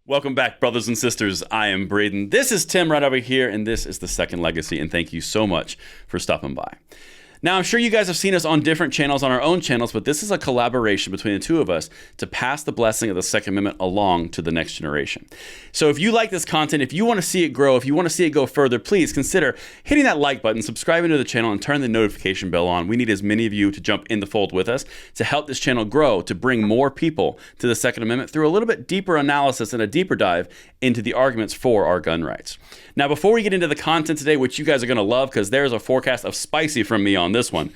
Welcome back, brothers and sisters. I am Braden. This is Tim right over here, and this is The Second Legacy, and thank you so much for stopping by. Now, I'm sure you guys have seen us on different channels, on our own channels, but this is a collaboration between the two of us to pass the blessing of the Second Amendment along to the next generation. So if you like this content, if you want to see it grow, if you want to see it go further, please consider hitting that like button, subscribing to the channel, and turn the notification bell on. We need as many of you to jump in the fold with us to help this channel grow, to bring more people to the Second Amendment through a little bit deeper analysis and a deeper dive into the arguments for our gun rights. Now, before we get into the content today, which you guys are going to love because there's a forecast of spicy from me on this one,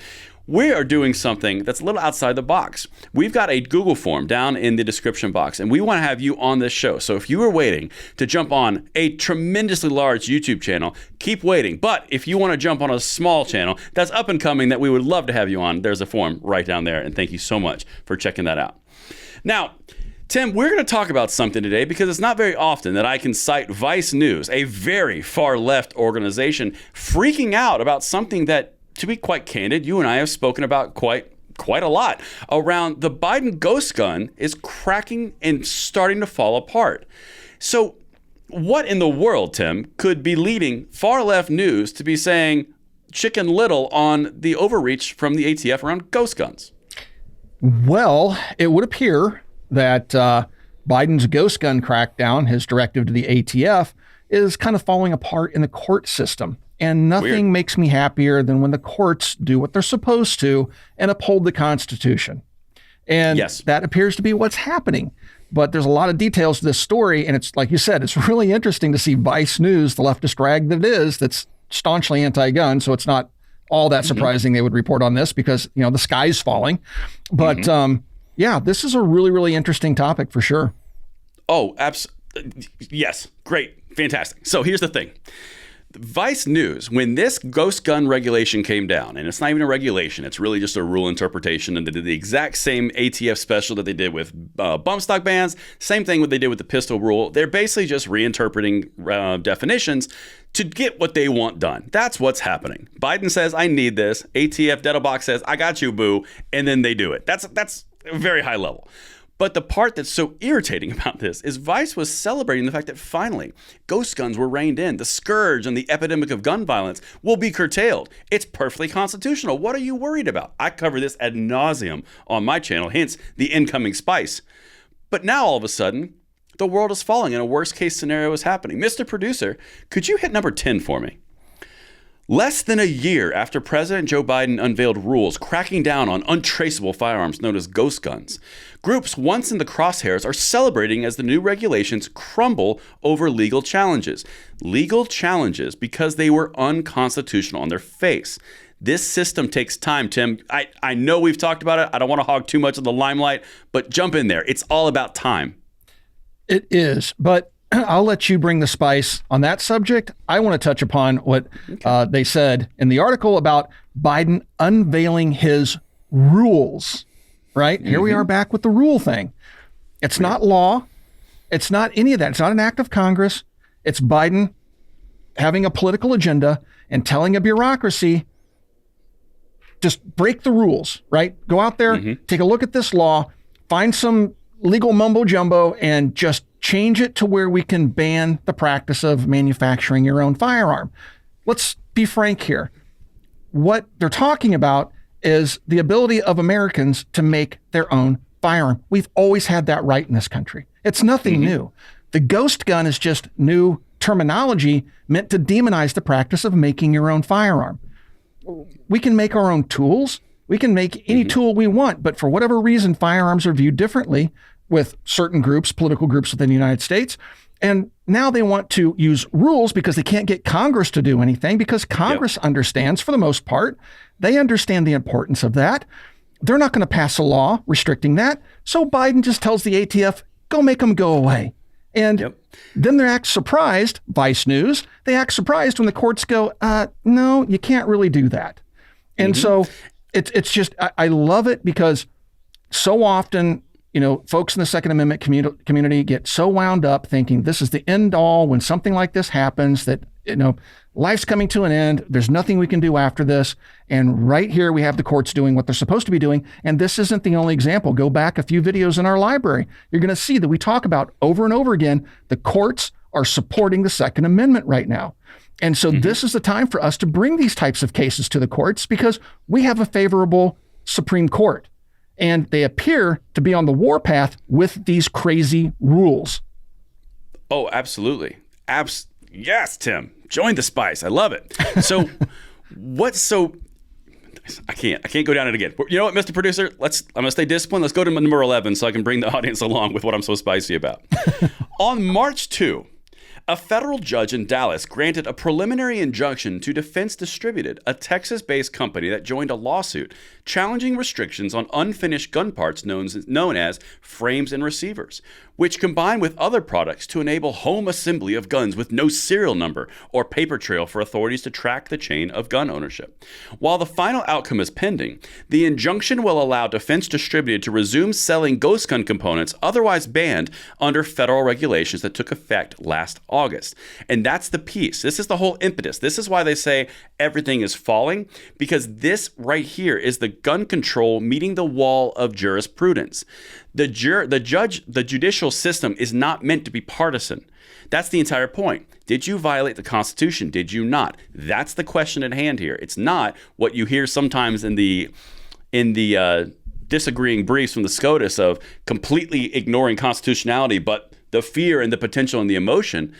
we are doing something that's a little outside the box. We've got a Google form down in the description box, and we want to have you on this show. So if you are waiting to jump on a tremendously large YouTube channel, keep waiting. But if you want to jump on a small channel that's up and coming that we would love to have you on, there's a form right down there. And thank you so much for checking that out. Now, Tim, we're going to talk about something today because it's not very often that I can cite Vice News, a very far left organization, freaking out about something that, to be quite candid, you and I have spoken about quite a lot around the Biden ghost gun is cracking and starting to fall apart. So what in the world, Tim, could be leading far left news to be saying Chicken Little on the overreach from the ATF around ghost guns? Well, it would appear that Biden's ghost gun crackdown, his directive to the ATF, is kind of falling apart in the court system. And nothing makes me happier than when the courts do what they're supposed to and uphold the Constitution. And that appears to be what's happening. But there's a lot of details to this story. And it's like you said, it's really interesting to see Vice News, the leftist rag that it is, that's staunchly anti-gun. So it's not all that surprising they would report on this because, you know, the sky's falling. But yeah, this is a really, really interesting topic for sure. Oh, absolutely. Yes. Great. Fantastic. So here's the thing. Vice News, when this ghost gun regulation came down, and it's not even a regulation, it's really just a rule interpretation, and they did the exact same ATF special that they did with bump stock bans, same thing what they did with the pistol rule. They're basically just reinterpreting definitions to get what they want done. That's what's happening. Biden says, I need this. ATF Dettelbach says, I got you, boo. And then they do it. That's a very high level. But the part that's so irritating about this is Vice was celebrating the fact that finally ghost guns were reined in. The scourge and the epidemic of gun violence will be curtailed. It's perfectly constitutional. What are you worried about? I cover this ad nauseum on my channel, hence the incoming spice. But now all of a sudden, the world is falling and a worst case scenario is happening. Mr. Producer, could you hit number 10 for me? Less than a year after President Joe Biden unveiled rules cracking down on untraceable firearms known as ghost guns, groups once in the crosshairs are celebrating as the new regulations crumble over legal challenges. Legal challenges because they were unconstitutional on their face. This system takes time, Tim. I know we've talked about it. I don't want to hog too much of the limelight, but jump in there. It's all about time. It is, but I'll let you bring the spice on that subject. I want to touch upon what they said in the article about Biden unveiling his rules, right? Here we are back with the rule thing. It's not law. It's not any of that. It's not an act of Congress. It's Biden having a political agenda and telling a bureaucracy, just break the rules, right? Go out there, take a look at this law, find some legal mumbo jumbo and just change it to where we can ban the practice of manufacturing your own firearm. Let's be frank here. What they're talking about is the ability of Americans to make their own firearm. We've always had that right in this country. It's nothing new. The ghost gun is just new terminology meant to demonize the practice of making your own firearm. We can make our own tools. We can make any tool we want, but for whatever reason, firearms are viewed differently with certain groups, political groups within the United States. And now they want to use rules because they can't get Congress to do anything because Congress understands, for the most part, they understand the importance of that. They're not going to pass a law restricting that. So Biden just tells the ATF, go make them go away. And then they act surprised, Vice News, they act surprised when the courts go, no, you can't really do that. And so it's just, I love it because so often, you know, folks in the Second Amendment community get so wound up thinking this is the end all when something like this happens that life's coming to an end. There's nothing we can do after this. And right here, we have the courts doing what they're supposed to be doing. And this isn't the only example. Go back a few videos in our library. You're going to see that we talk about over and over again, the courts are supporting the Second Amendment right now. And so this is the time for us to bring these types of cases to the courts because we have a favorable Supreme Court. And they appear to be on the warpath with these crazy rules. Oh, absolutely. Yes, Tim. Join the spice. I love it. So I can't go down it again. You know what, Mr. Producer? I'm going to stay disciplined. Let's go to number 11 so I can bring the audience along with what I'm so spicy about. On March 2, a federal judge in Dallas granted a preliminary injunction to Defense Distributed, a Texas-based company that joined a lawsuit challenging restrictions on unfinished gun parts known as frames and receivers, which combine with other products to enable home assembly of guns with no serial number or paper trail for authorities to track the chain of gun ownership. While the final outcome is pending, the injunction will allow Defense Distributed to resume selling ghost gun components otherwise banned under federal regulations that took effect last August. And that's the piece. This is the whole impetus. This is why they say everything is falling, because this right here is the gun control meeting the wall of jurisprudence. The judicial system is not meant to be partisan. That's the entire point. Did you violate the Constitution? Did you not? That's the question at hand here. It's not what you hear sometimes in the disagreeing briefs from the SCOTUS of completely ignoring constitutionality, but the fear and the potential and the emotion.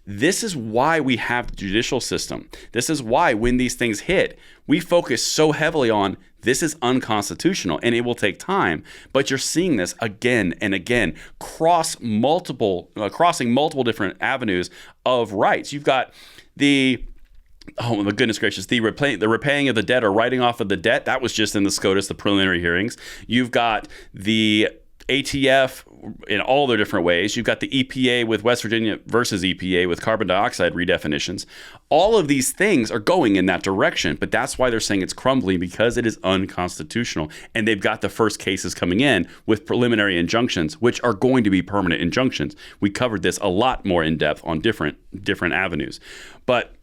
This is why we have the judicial system. This is why when these things hit, we focus so heavily on this is unconstitutional and it will take time. But you're seeing this again and again crossing multiple different avenues of rights. You've got oh my goodness gracious, the repaying of the debt or writing off of the debt. That was just in the SCOTUS, the preliminary hearings. You've got the ATF in all their different ways. You've got the EPA with West Virginia versus EPA with carbon dioxide redefinitions. All of these things are going in that direction, but that's why they're saying it's crumbling, because it is unconstitutional. And they've got the first cases coming in with preliminary injunctions, which are going to be permanent injunctions. We covered this a lot more in depth on different avenues. But,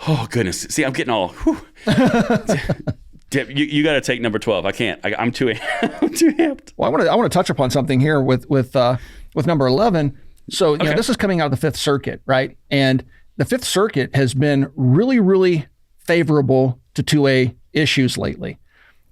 oh goodness, see, I'm getting all, You got to take number 12. I can't. I'm too amped. Well, I want to touch upon something here with number 11. So this is coming out of the Fifth Circuit, right? And the Fifth Circuit has been really, really favorable to 2A issues lately.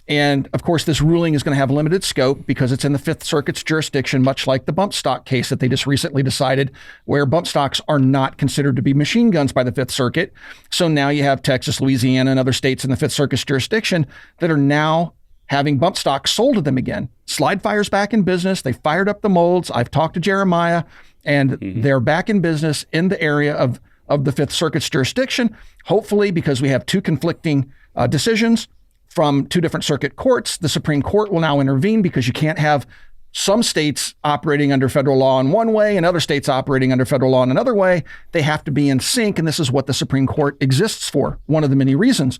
And of course, this ruling is going to have limited scope because it's in the Fifth Circuit's jurisdiction, much like the bump stock case that they just recently decided, where bump stocks are not considered to be machine guns by the Fifth Circuit. So now you have Texas, Louisiana, and other states in the Fifth Circuit's jurisdiction that are now having bump stocks sold to them again. Slide Fire's back in business. They fired up the molds. I've talked to Jeremiah, and they're back in business in the area of the Fifth Circuit's jurisdiction, hopefully because we have two conflicting decisions from two different circuit courts. The Supreme Court will now intervene because you can't have some states operating under federal law in one way and other states operating under federal law in another way. They have to be in sync, and this is what the Supreme Court exists for, one of the many reasons.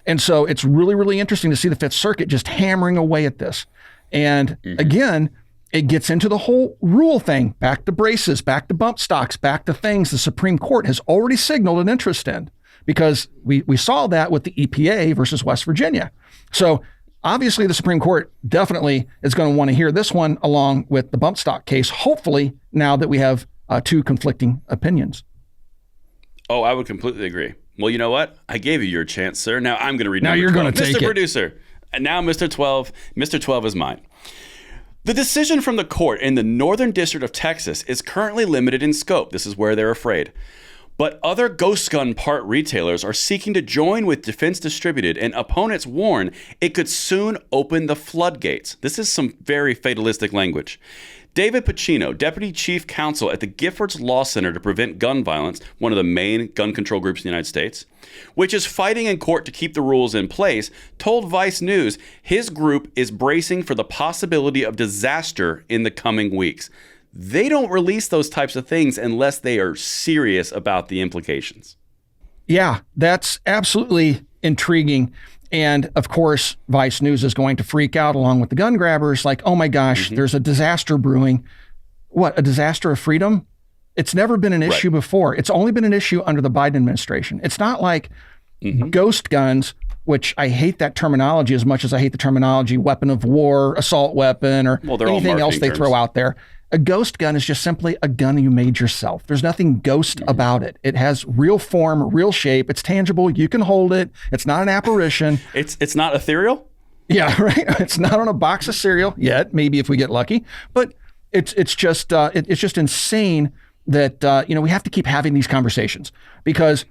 And so it's really, really interesting to see the Fifth Circuit just hammering away at this. And again, it gets into the whole rule thing, back to braces, back to bump stocks, back to things the Supreme Court has already signaled an interest in. Because we saw that with the EPA versus West Virginia. So obviously the Supreme Court definitely is going to want to hear this one along with the bump stock case, hopefully now that we have two conflicting opinions. Oh, I would completely agree. Well, you know what? I gave you your chance, sir. Now I'm going to read now number you're 12. Going to take Mr. it. Producer. And now Mr. 12. Mr. 12 is mine. The decision from the court in the Northern District of Texas is currently limited in scope. This is where they're afraid. But other ghost gun part retailers are seeking to join with Defense Distributed, and opponents warn it could soon open the floodgates. This is some very fatalistic language. David Pacino, Deputy Chief Counsel at the Giffords Law Center to Prevent Gun Violence, one of the main gun control groups in the United States, which is fighting in court to keep the rules in place, told Vice News his group is bracing for the possibility of disaster in the coming weeks. They don't release those types of things unless they are serious about the implications. Yeah, that's absolutely intriguing. And of course, Vice News is going to freak out along with the gun grabbers like, oh my gosh, there's a disaster brewing. What, a disaster of freedom? It's never been an issue before. It's only been an issue under the Biden administration. It's not like ghost guns, which I hate that terminology as much as I hate the terminology weapon of war, assault weapon, or anything else they throw out there. A ghost gun is just simply a gun you made yourself. There's nothing ghost about it. It has real form, real shape. It's tangible. You can hold it. It's not an apparition. It's not ethereal? Yeah, right. It's not on a box of cereal yet, maybe if we get lucky. But it's just insane that we have to keep having these conversations, because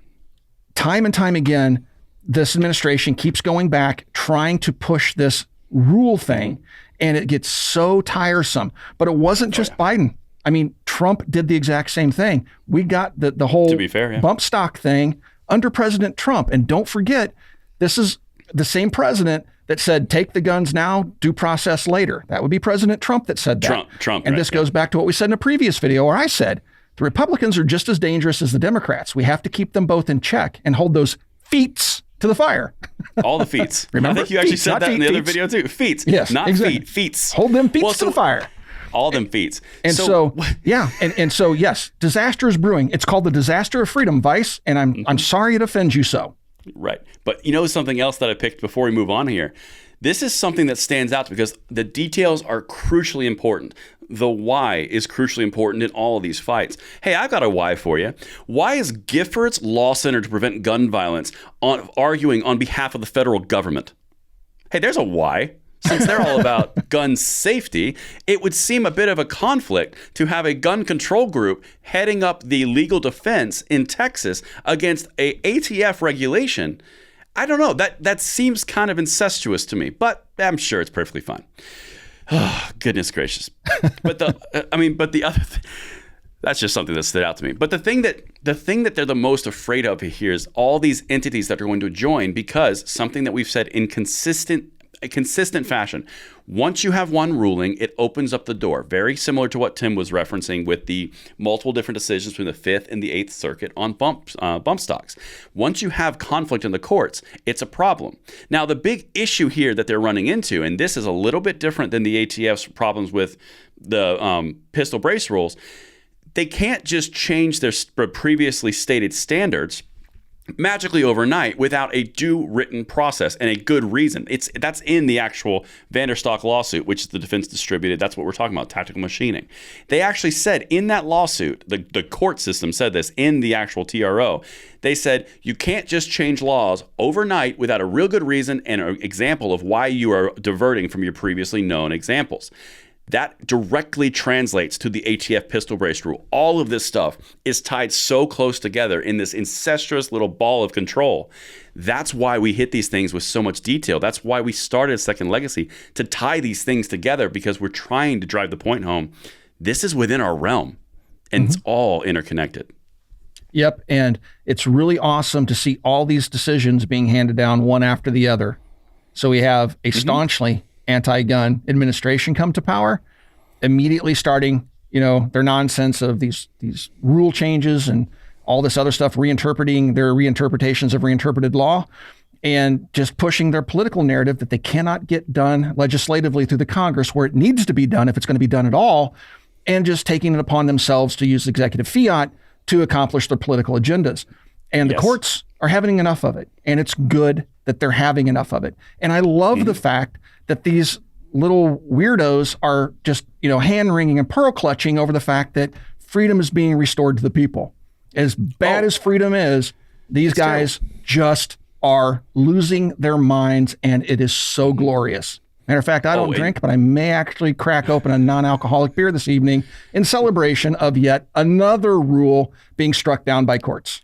time and time again, this administration keeps going back, trying to push this rule thing, and it gets so tiresome. But it wasn't just Biden. I mean, Trump did the exact same thing. We got the whole to be fair, bump stock thing under President Trump. And don't forget, this is the same president that said, take the guns now, due process later. That would be President Trump that said that. Trump. And this goes back to what we said in a previous video where I said, the Republicans are just as dangerous as the Democrats. We have to keep them both in check and hold those feet to the fire. All the feet. Remember? I think you actually Feet, said that feet, in the other feet. video too. Feet. Yes, not exactly. feet. Hold them feet to the fire. All them feet. And so yes, disaster is brewing. It's called the disaster of freedom, Vice, and I'm sorry it offends you so. Right. But you know something else that I picked before we move on here? This is something that stands out because the details are crucially important. The why is crucially important in all of these fights. Hey, I've got a why for you. Why is Giffords Law Center to Prevent Gun Violence arguing on behalf of the federal government? Hey, there's a why. Since they're all about gun safety, it would seem a bit of a conflict to have a gun control group heading up the legal defense in Texas against a ATF regulation. I don't know. That seems kind of incestuous to me, but I'm sure it's perfectly fine. Oh, goodness gracious. But the other thing, that's just something that stood out to me. But the thing that they're the most afraid of here is all these entities that are going to join, because something that we've said in a consistent fashion. Once you have one ruling, it opens up the door. Very similar to what Tim was referencing with the multiple different decisions between the 5th and the 8th Circuit on bump stocks. Once you have conflict in the courts, it's a problem. Now, the big issue here that they're running into, and this is a little bit different than the ATF's problems with the pistol brace rules, they can't just change their previously stated standards magically overnight without a due written process and a good reason. That's in the actual Vanderstock lawsuit, which is the defense distributed. That's what we're talking about, tactical machining. They actually said in that lawsuit, the court system said this in the actual TRO. They said you can't just change laws overnight without a real good reason and an example of why you are diverting from your previously known examples. That directly translates to the ATF pistol brace rule. All of this stuff is tied so close together in this incestuous little ball of control. That's why we hit these things with so much detail. That's why we started Second Legacy, to tie these things together, because we're trying to drive the point home. This is within our realm, and it's all interconnected. Yep, and it's really awesome to see all these decisions being handed down one after the other. So we have a staunchly anti-gun administration come to power, immediately starting, their nonsense of these rule changes and all this other stuff, reinterpreting their reinterpretations of reinterpreted law, and just pushing their political narrative that they cannot get done legislatively through the Congress where it needs to be done, if it's going to be done at all, and just taking it upon themselves to use executive fiat to accomplish their political agendas. And the courts are having enough of it, and it's good that they're having enough of it. And I love the fact that these little weirdos are just, hand-wringing and pearl-clutching over the fact that freedom is being restored to the people. As bad as freedom is, these guys just are losing their minds, and it is so glorious. Matter of fact, I don't drink, but I may actually crack open a non-alcoholic beer this evening in celebration of yet another rule being struck down by courts.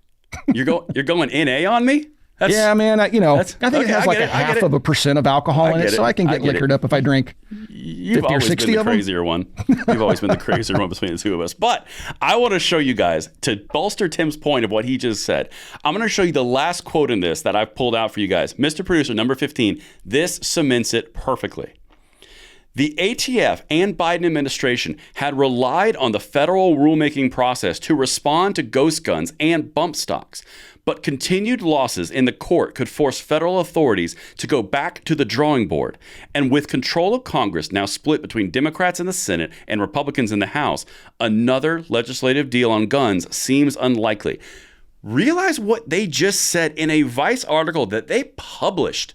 You're going NA on me? Yeah, man. I think it has like a half of a percent of alcohol in it, so I can get liquored up if I drink 50 or 60 of them. You've always been the crazier one between the two of us. But I want to show you guys, to bolster Tim's point of what he just said, I'm going to show you the last quote in this that I've pulled out for you guys. Mr. Producer, number 15, this cements it perfectly. The ATF and Biden administration had relied on the federal rulemaking process to respond to ghost guns and bump stocks, but continued losses in the court could force federal authorities to go back to the drawing board. And with control of Congress now split between Democrats in the Senate and Republicans in the House, another legislative deal on guns seems unlikely. Realize what they just said in a Vice article that they published.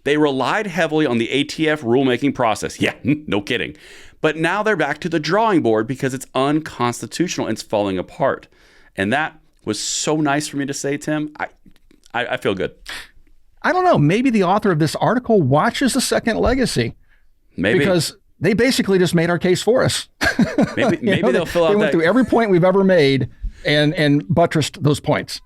They relied heavily on the ATF rulemaking process. Yeah, no kidding. But now they're back to the drawing board because it's unconstitutional and it's falling apart. And that was so nice for me to say, Tim. I feel good. I don't know. Maybe the author of this article watches The Second Legacy. Maybe. Because they basically just made our case for us. Maybe they'll fill out They went through every point we've ever made and buttressed those points.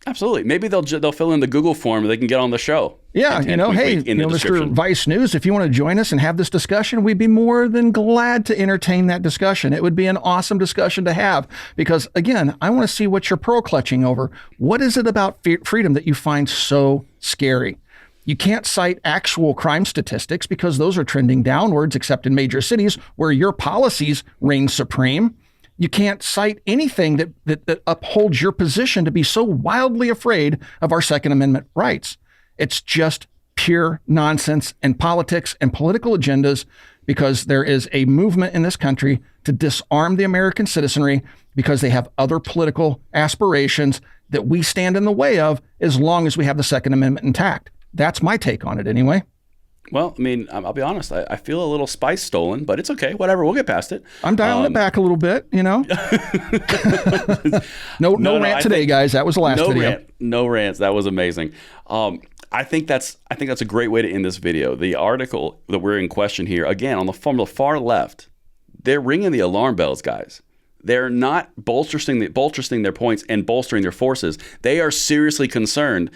Absolutely. Maybe they'll fill in the Google form and they can get on the show. Yeah, hey, Mr. Vice News, if you want to join us and have this discussion, we'd be more than glad to entertain that discussion. It would be an awesome discussion to have because, again, I want to see what you're pearl clutching over. What is it about freedom that you find so scary? You can't cite actual crime statistics because those are trending downwards, except in major cities where your policies reign supreme. You can't cite anything that upholds your position to be so wildly afraid of our Second Amendment rights. It's just pure nonsense and politics and political agendas because there is a movement in this country to disarm the American citizenry because they have other political aspirations that we stand in the way of as long as we have the Second Amendment intact. That's my take on it anyway. Well, I mean, I'll be honest. I feel a little spice stolen, but it's okay. Whatever. We'll get past it. I'm dialing it back a little bit, you know. No rant today, guys. That was the last video. No rants. That was amazing. I think that's a great way to end this video. The article that we're in question here, again, from the far left, they're ringing the alarm bells, guys. They're not bolstering their points and bolstering their forces. They are seriously concerned.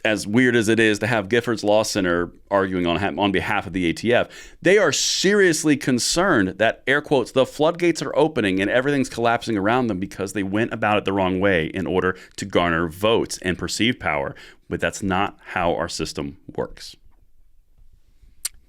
As weird as it is to have Giffords Law Center arguing on behalf of the ATF, they are seriously concerned that, air quotes, the floodgates are opening and everything's collapsing around them because they went about it the wrong way in order to garner votes and perceive power. But that's not how our system works.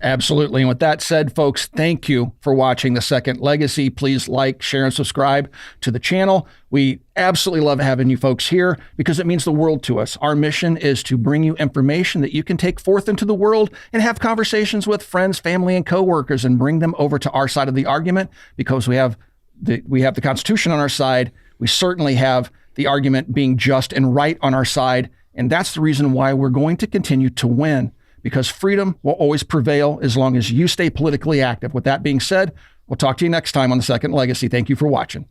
Absolutely. And with that said, folks, thank you for watching The Second Legacy. Please like, share, and subscribe to the channel. We absolutely love having you folks here because it means the world to us. Our mission is to bring you information that you can take forth into the world and have conversations with friends, family, and coworkers and bring them over to our side of the argument because we have the Constitution on our side. We certainly have the argument being just and right on our side. And that's the reason why we're going to continue to win. Because freedom will always prevail as long as you stay politically active. With that being said, we'll talk to you next time on The Second Legacy. Thank you for watching.